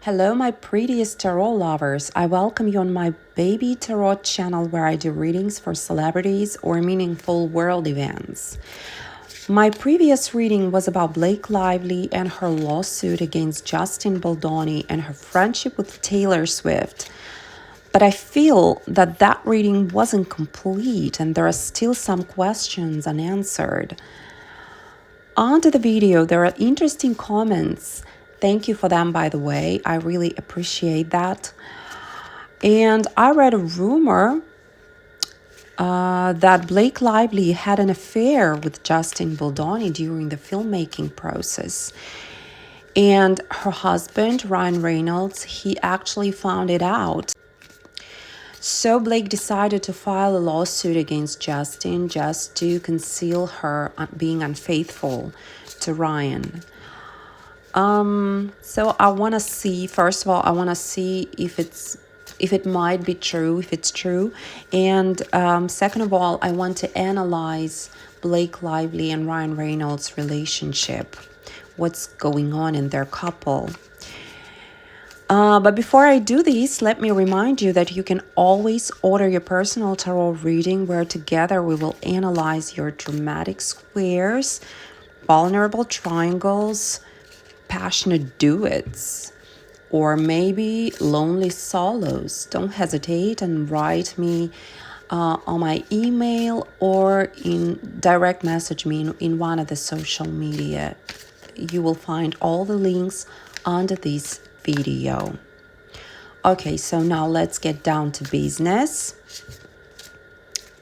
Hello, my prettiest tarot lovers. I welcome you on my baby tarot channel where I do readings for celebrities or meaningful world events. My previous reading was about Blake Lively and her lawsuit against Justin Baldoni and her friendship with Taylor Swift. But I feel that reading wasn't complete and there are still some questions unanswered. On to the video, there are interesting comments. Thank you for them, by the way. I really appreciate that. And I read a rumor that Blake Lively had an affair with Justin Baldoni during the filmmaking process. And her husband, Ryan Reynolds, he actually found it out. So Blake decided to file a lawsuit against Justin just to conceal her being unfaithful to Ryan. So I want to see, first of all, I want to see if it might be true, if it's true. And second of all, I want to analyze Blake Lively and Ryan Reynolds' relationship, what's going on in their couple. But before I do this, let me remind you that you can always order your personal tarot reading where together we will analyze your dramatic squares, vulnerable triangles, passionate duets, or maybe lonely solos. Don't hesitate and write me on my email or direct message me in one of the social media. You will find all the links under this video. Okay, so now let's get down to business.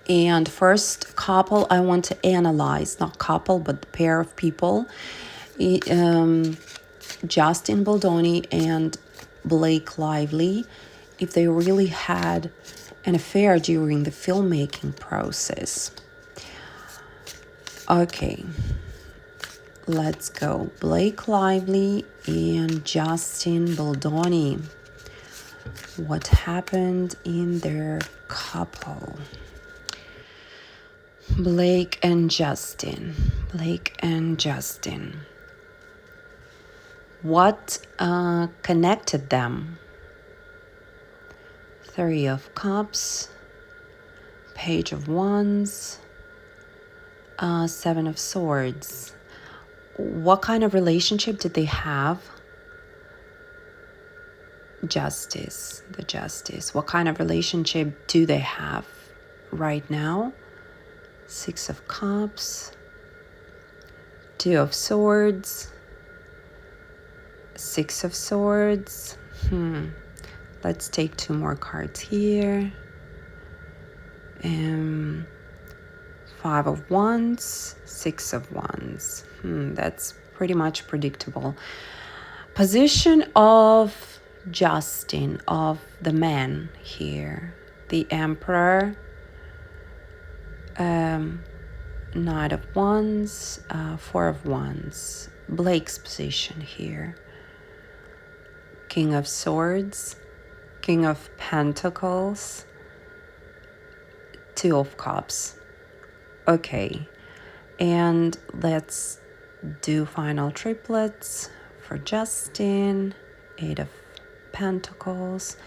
And first couple I want to analyze, not couple, but the pair of people. Justin Baldoni and Blake Lively, if they really had an affair during the filmmaking process. Okay, let's go. Blake Lively and Justin Baldoni. What happened in their couple? Blake and Justin. What connected them? Three of Cups, Page of Wands, Seven of Swords. What kind of relationship did they have? The Justice. What kind of relationship do they have right now? Six of Cups, Two of Swords, Six of Swords. Let's take two more cards here. Five of Wands, Six of Wands. That's pretty much predictable. Position of Justin, of the man here. The Emperor, Knight of Wands, Four of Wands. Blake's position here. King of Swords, King of Pentacles, Two of Cups. Okay, and let's do final triplets for Justin. Eight of Pentacles,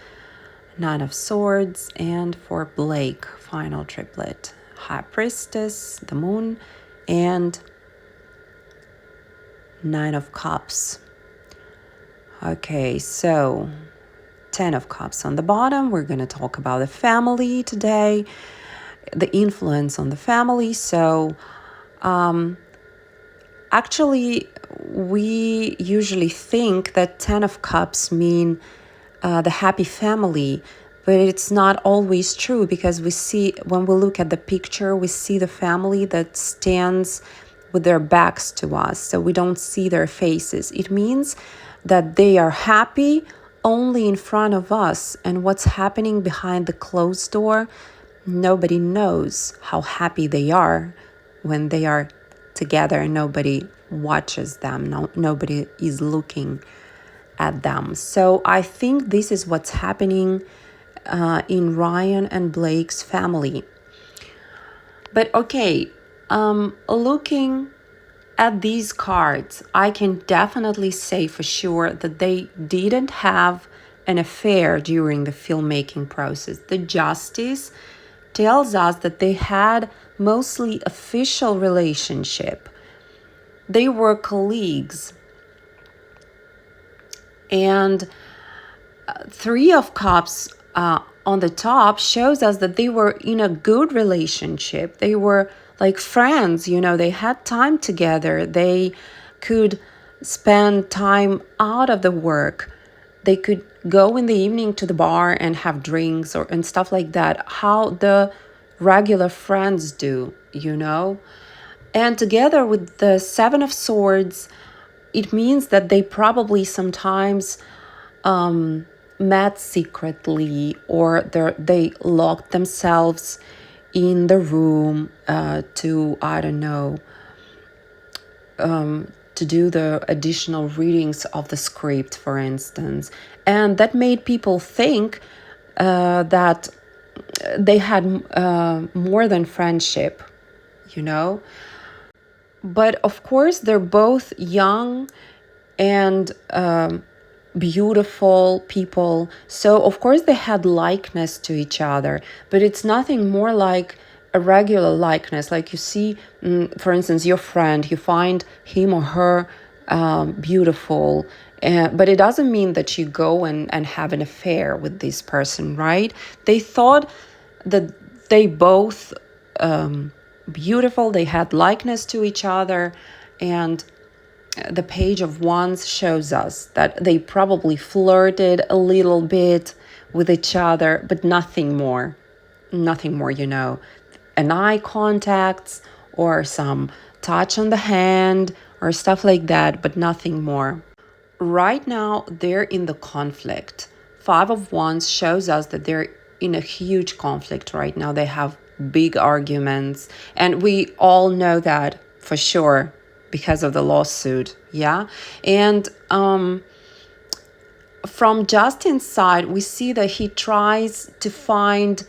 Nine of Swords, and for Blake, final triplet. High Priestess, the Moon, and Nine of Cups. Okay, so 10 of Cups on the bottom. We're going to talk about the family today, the influence on the family. So actually, we usually think that 10 of Cups mean the happy family, but it's not always true, because we see, when we look at the picture, we see the family that stands with their backs to us, so we don't see their faces. It means that they are happy only in front of us, and what's happening behind the closed door, nobody knows how happy they are when they are together, and nobody watches them. Nobody is looking at them. So I think this is what's happening in Ryan and Blake's family. But okay, looking at these cards, I can definitely say for sure that they didn't have an affair during the filmmaking process. The Justice tells us that they had mostly official relationship. They were colleagues. And Three of Cups on the top shows us that they were in a good relationship. They were like friends, they had time together. They could spend time out of the work. They could go in the evening to the bar and have drinks and stuff like that, how the regular friends do. And together with the Seven of Swords, it means that they probably sometimes met secretly, or they locked themselves in the room to, I don't know, to do the additional readings of the script, for instance. And that made people think that they had more than friendship, But of course, they're both young and beautiful people. So, of course, they had likeness to each other, but it's nothing more like a regular likeness. Like you see, for instance, your friend, you find him or her beautiful, but it doesn't mean that you go and have an affair with this person, right? They thought that they both beautiful, they had likeness to each other, and the Page of Wands shows us that they probably flirted a little bit with each other, but nothing more. Nothing more, an eye contact or some touch on the hand or stuff like that, but nothing more. Right now, they're in the conflict. Five of Wands shows us that they're in a huge conflict right now. They have big arguments, and we all know that for sure because of the lawsuit, yeah? And from Justin's side, we see that he tries to find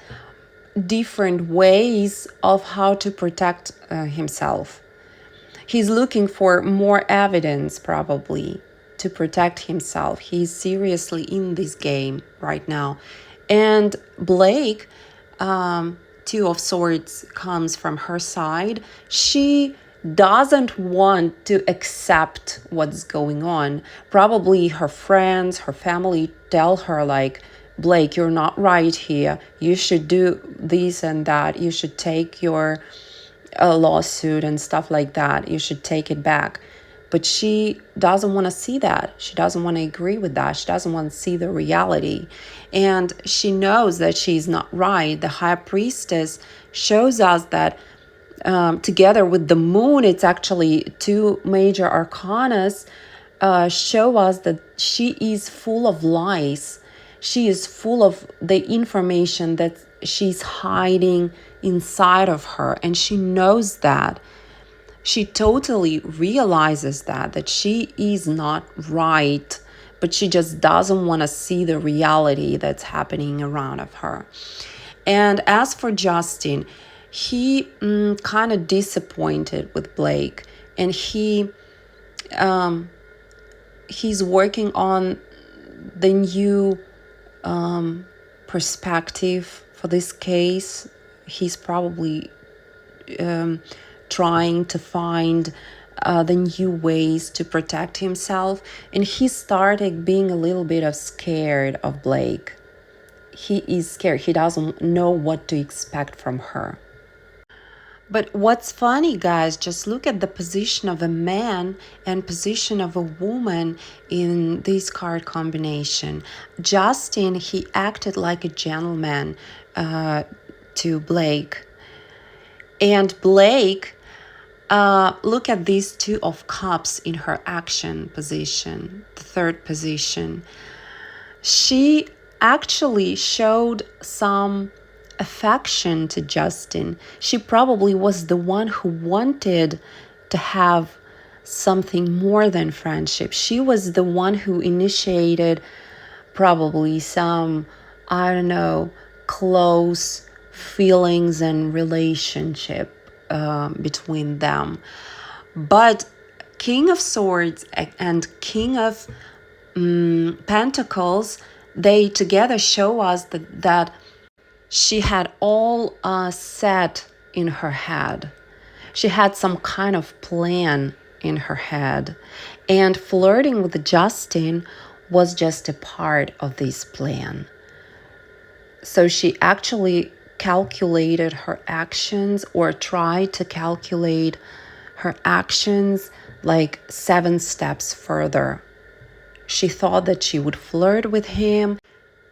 different ways of how to protect himself. He's looking for more evidence, probably, to protect himself. He's seriously in this game right now. And Blake, Two of Swords comes from her side. She doesn't want to accept what's going on. Probably her friends, her family tell her like, Blake, you're not right here. You should do this and that. You should take your lawsuit and stuff like that. You should take it back. But she doesn't want to see that. She doesn't want to agree with that. She doesn't want to see the reality. And she knows that she's not right. The High Priestess shows us that together with the moon, it's actually two major arcanas, show us that she is full of lies. She is full of the information that she's hiding inside of her, and she knows that. She totally realizes that she is not right, but she just doesn't want to see the reality that's happening around of her. And as for Justin, he kind of disappointed with Blake, and he's working on the new perspective for this case. He's probably trying to find the new ways to protect himself, and he started being a little bit scared of Blake. He is scared. He doesn't know what to expect from her. But what's funny, guys, just look at the position of a man and position of a woman in this card combination. Justin, he acted like a gentleman to Blake. And Blake, look at these Two of Cups in her action position, the third position. She actually showed some affection to Justin. She probably was the one who wanted to have something more than friendship. She was the one who initiated probably some, I don't know, close feelings and relationship between them. But King of Swords and King of Pentacles, they together show us that she had all set in her head. She had some kind of plan in her head. And flirting with Justin was just a part of this plan. So she actually calculated her actions, or tried to calculate her actions like 7 steps further. She thought that she would flirt with him,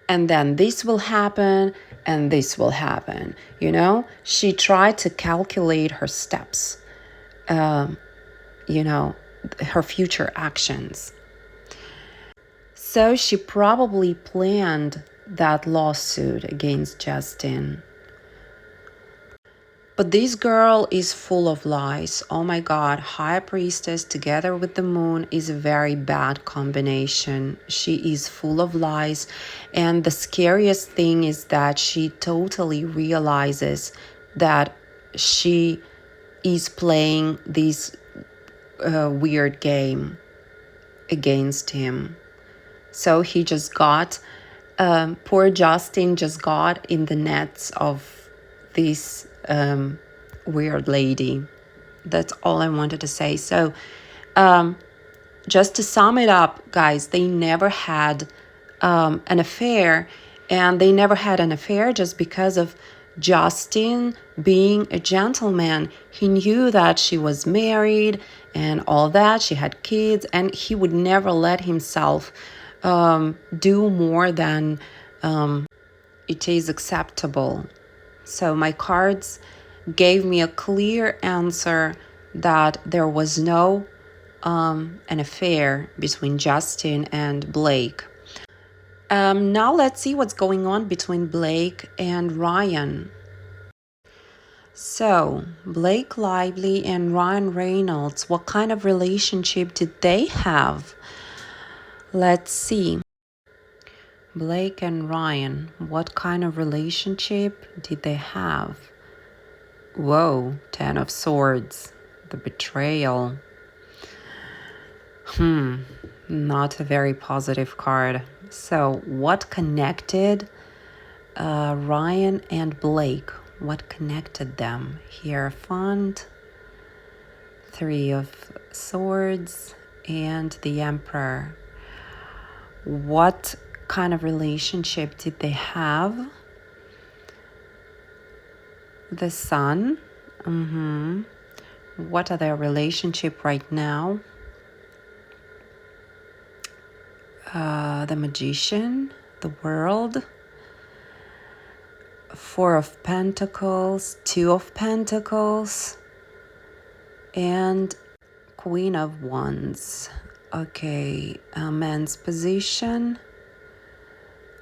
and then this will happen, and this will happen. You know, she tried to calculate her steps, you know, her future actions. So she probably planned that lawsuit against Justin. But this girl is full of lies. Oh my God, High Priestess together with the Moon is a very bad combination. She is full of lies. And the scariest thing is that she totally realizes that she is playing this weird game against him. So he just got, poor Justin just got in the nets of this weird lady. That's all I wanted to say. So just to sum it up, guys, they never had an affair, and they never had an affair just because of Justin being a gentleman. He knew that she was married and all that. She had kids, and he would never let himself do more than it is acceptable. So my cards gave me a clear answer that there was no an affair between Justin and Blake. Now let's see what's going on between Blake and Ryan. So, Blake Lively and Ryan Reynolds, what kind of relationship did they have? Let's see. Blake and Ryan, what kind of relationship did they have? Whoa, 10 of Swords, the betrayal. Not a very positive card. So what connected Ryan and Blake? What connected them? Hierophant, 3 of Swords, and the Emperor. What kind of relationship did they have? The Sun. What are their relationship right now? The Magician, the World, 4 of Pentacles, 2 of Pentacles, and Queen of Wands. Okay, man's position,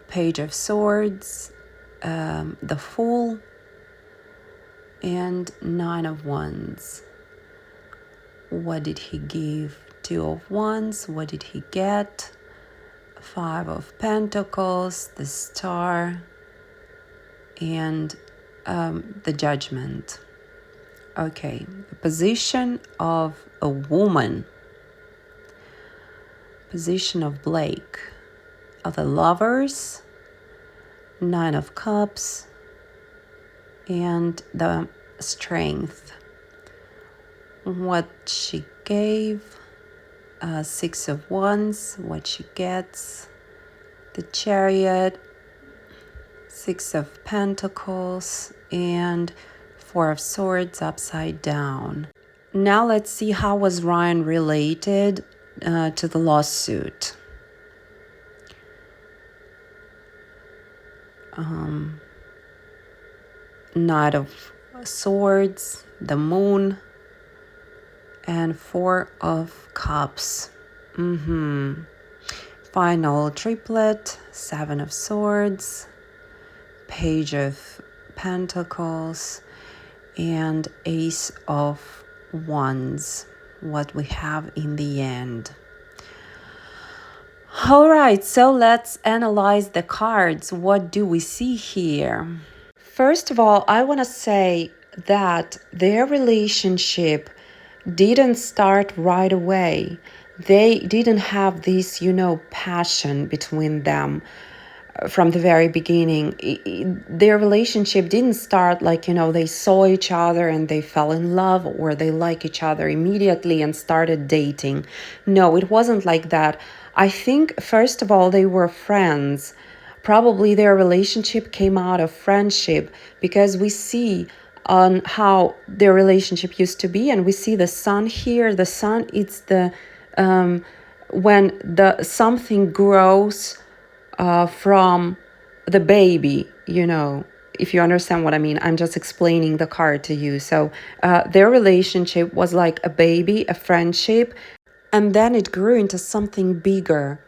Page of Swords, the Fool, and 9 of Wands. What did he give? 2 of Wands. What did he get? 5 of Pentacles, the Star, and the Judgment. Okay, the position of a woman. Position of Blake. Of the Lovers, 9 of Cups, and the Strength. What she gave, 6 of Wands, what she gets, the Chariot, 6 of Pentacles, and 4 of Swords upside down. Now let's see how was Ryan related to the lawsuit. Knight of Swords, the Moon, and 4 of Cups. Final triplet, 7 of Swords, Page of Pentacles, and Ace of Wands. What we have in the end. All right, so let's analyze the cards. What do we see here? First of all, I want to say that their relationship didn't start right away. They didn't have this, passion between them from the very beginning. Their relationship didn't start like, they saw each other and they fell in love, or they like each other immediately and started dating. No, it wasn't like that. I think, first of all, they were friends. Probably their relationship came out of friendship, because we see on how their relationship used to be, and we see the sun here. The sun, it's the when the something grows from the baby, if you understand what I mean. I'm just explaining the card to you. So their relationship was like a baby, a friendship, and then it grew into something bigger.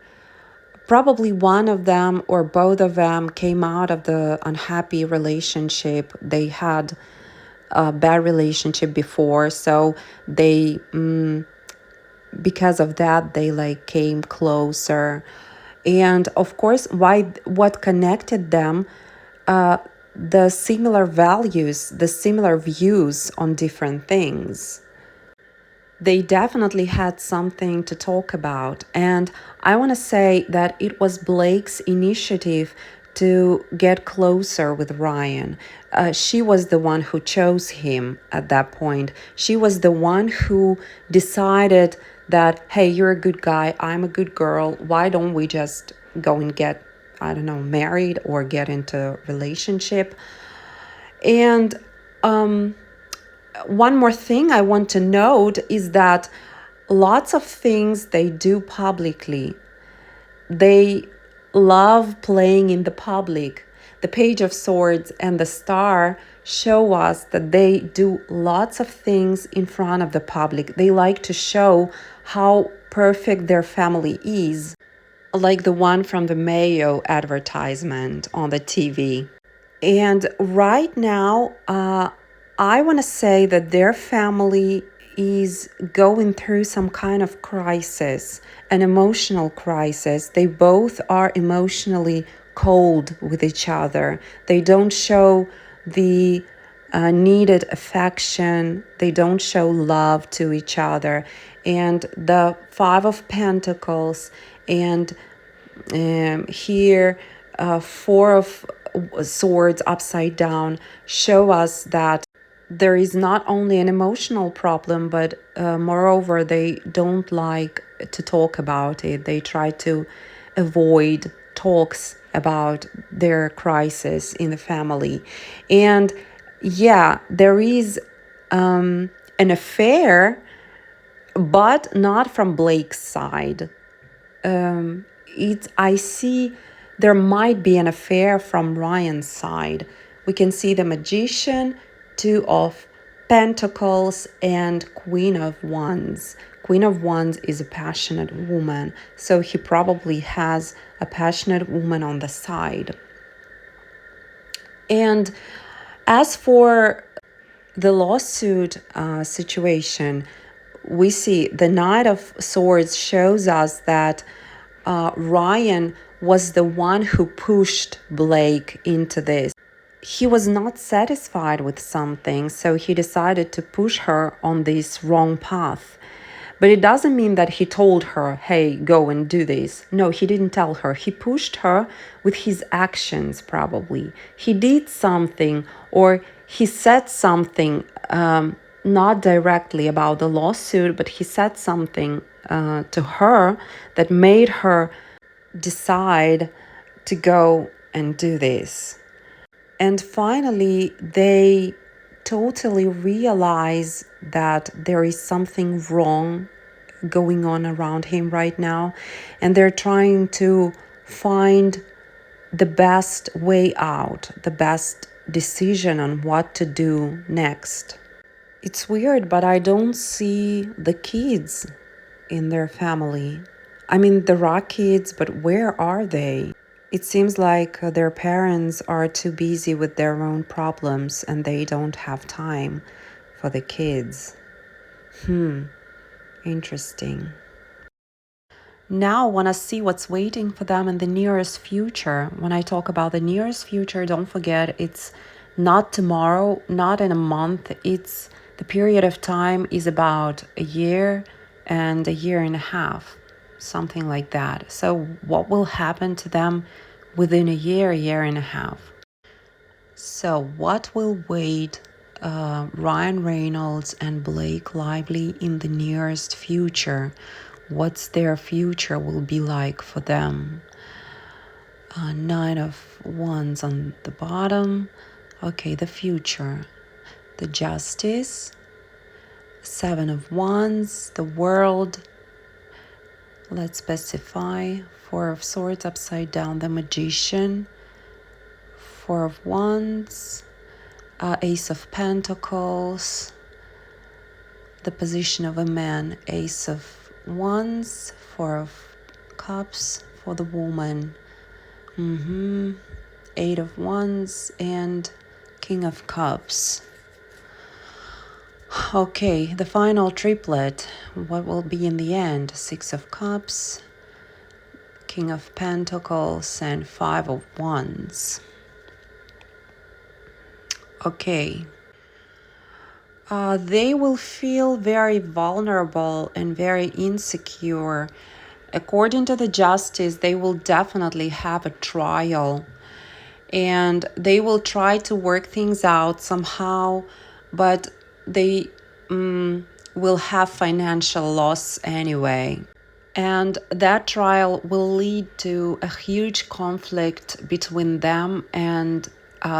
Probably one of them or both of them came out of the unhappy relationship. They had a bad relationship before, so they because of that they like came closer. And of course, what connected them, the similar values, the similar views on different things. They definitely had something to talk about. And I want to say that it was Blake's initiative to get closer with Ryan. She was the one who chose him at that point. She was the one who decided that, hey, you're a good guy, I'm a good girl. Why don't we just go and get, I don't know, married or get into a relationship? And one more thing I want to note is that lots of things they do publicly. They love playing in the public. The Page of Swords and the Star show us that they do lots of things in front of the public. They like to show how perfect their family is, like the one from the Mayo advertisement on the TV. And right now, I want to say that their family is going through some kind of crisis, an emotional crisis. They both are emotionally cold with each other. They don't show the needed affection. They don't show love to each other. And the Five of Pentacles and here, Four of Swords upside down show us that there is not only an emotional problem, but moreover, they don't like to talk about it. They try to avoid talks about their crisis in the family. And yeah, there is an affair, but not from Blake's side. I see there might be an affair from Ryan's side. We can see the Magician, Two of Pentacles, and Queen of Wands. Queen of Wands is a passionate woman, so he probably has a passionate woman on the side. And as for the lawsuit situation, we see the Knight of Swords shows us that Ryan was the one who pushed Blake into this. He was not satisfied with something, so he decided to push her on this wrong path. But it doesn't mean that he told her, hey, go and do this. No, he didn't tell her. He pushed her with his actions, probably. He did something, or he said something, not directly about the lawsuit, but he said something to her that made her decide to go and do this. And finally, they totally realize that there is something wrong going on around him right now, and they're trying to find the best way out, the best decision on what to do next. It's weird, but I don't see the kids in their family. I mean, there are kids, but where are they? It seems like their parents are too busy with their own problems and they don't have time for the kids. Interesting. Now I want to see what's waiting for them in the nearest future. When I talk about the nearest future, don't forget it's not tomorrow, not in a month, it's The period of time is about a year and a year and a half, something like that. So what will happen to them within a year and a half? So what will wait Ryan Reynolds and Blake Lively in the nearest future? What's their future will be like for them? Nine of Wands on the bottom. Okay, the future. The Justice. Seven of Wands. The World. Let's specify. Four of Swords upside down. The Magician. Four of Wands. Ace of Pentacles. The position of a man. Ace of Wands. Four of Cups for the woman. Eight of Wands and King of Cups. Okay, the final triplet. What will be in the end? Six of Cups, King of Pentacles, and Five of Wands. Okay. They will feel very vulnerable and very insecure. According to the Justice, they will definitely have a trial. And they will try to work things out somehow, but they will have financial loss anyway. And that trial will lead to a huge conflict between them and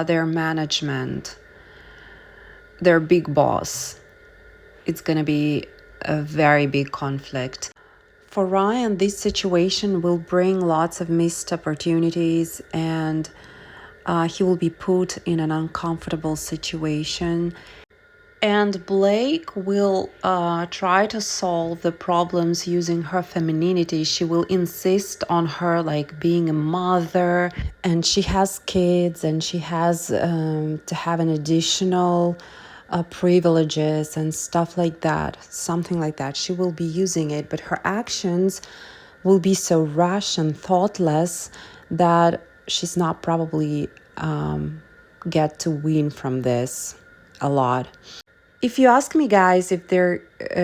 their management, their big boss. It's going to be a very big conflict. For Ryan, this situation will bring lots of missed opportunities, and he will be put in an uncomfortable situation. And Blake will try to solve the problems using her femininity. She will insist on her like being a mother, and she has kids, and she has to have an additional privileges and stuff like that, something like that. She will be using it, but her actions will be so rash and thoughtless that she's not probably get to win from this a lot. If you ask me, guys, if they're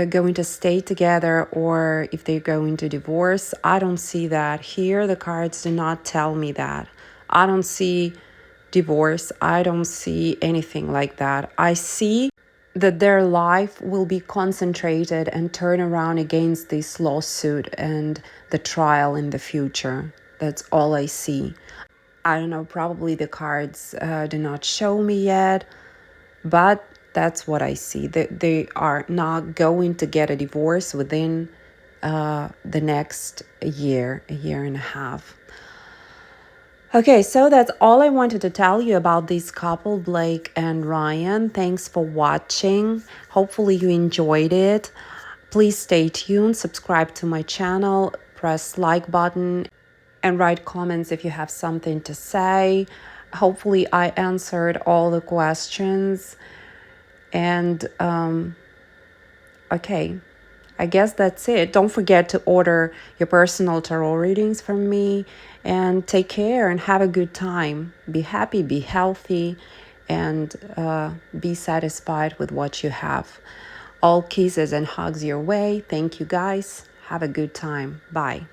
going to stay together or if they're going to divorce, I don't see that. Here, the cards do not tell me that. I don't see divorce. I don't see anything like that. I see that their life will be concentrated and turn around against this lawsuit and the trial in the future. That's all I see. I don't know, probably the cards do not show me yet, but that's what I see. They are not going to get a divorce within the next year and a half. Okay, so that's all I wanted to tell you about this couple, Blake and Ryan. Thanks for watching. Hopefully you enjoyed it. Please stay tuned, subscribe to my channel, press like button, and write comments if you have something to say. Hopefully I answered all the questions. And okay, I guess that's it. Don't forget to order your personal tarot readings from me, and take care and have a good time. Be happy, be healthy, and be satisfied with what you have. All kisses and hugs your way. Thank you, guys. Have a good time. Bye.